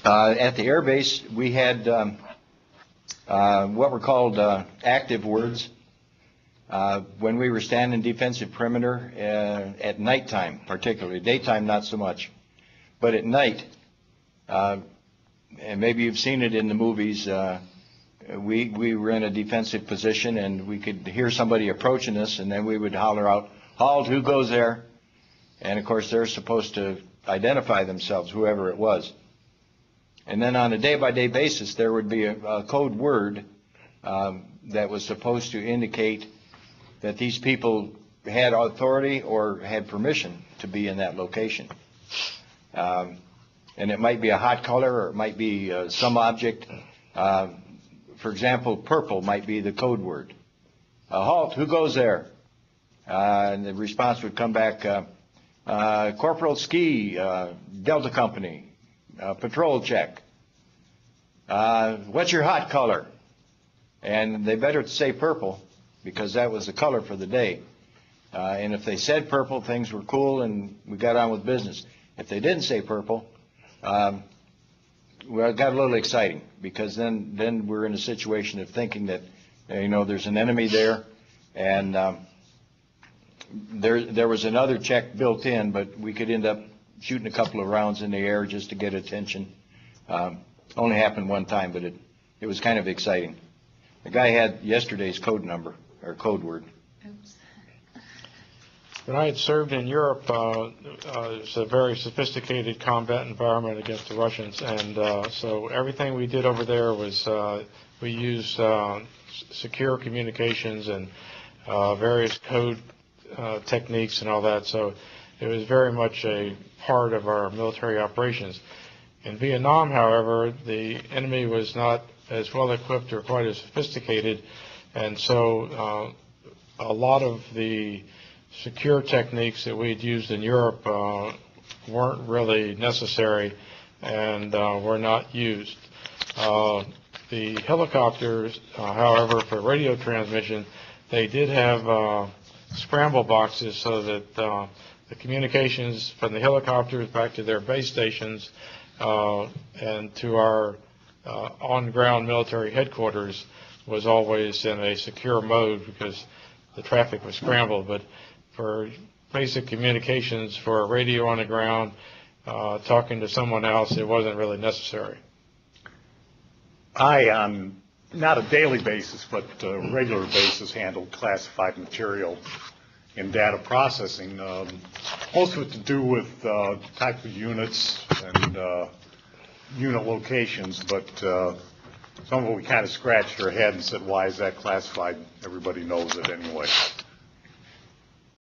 At the air base, we had what were called active words. When we were standing defensive perimeter at nighttime, particularly daytime, not so much, but at night, and maybe you've seen it in the movies. We were in a defensive position, and we could hear somebody approaching us, and then we would holler out, "Halt! Who goes there?" And of course, they're supposed to identify themselves, whoever it was. And then on a day-by-day basis, there would be a code word that was supposed to indicate that these people had authority or had permission to be in that location. And it might be a hot color, or it might be some object. For example, purple might be the code word. Halt, who goes there? And the response would come back, Corporal Ski, Delta Company, patrol check. What's your hot color? And they better say purple, because that was the color for the day. And if they said purple, things were cool and we got on with business. If they didn't say purple, well, it got a little exciting, because then we're in a situation of thinking that, there's an enemy there, and there was another check built in, but we could end up shooting a couple of rounds in the air just to get attention. Only happened one time, but it was kind of exciting. The guy had yesterday's code number, or code word. Oops. When I had served in Europe, it was a very sophisticated combat environment against the Russians, and so everything we did over there was we used secure communications and various code techniques and all that, so it was very much a part of our military operations. In Vietnam, however, the enemy was not as well equipped or quite as sophisticated, and so a lot of the secure techniques that we'd used in Europe weren't really necessary and were not used. The helicopters, however, for radio transmission, they did have scramble boxes so that the communications from the helicopters back to their base stations and to our on-ground military headquarters was always in a secure mode, because the traffic was scrambled. But for basic communications for radio on the ground, talking to someone else, it wasn't really necessary. I, on not a daily basis, but a regular basis, handled classified material in data processing. Most of it to do with type of units and unit locations, but some of it we kind of scratched our head and said, why is that classified? Everybody knows it anyway.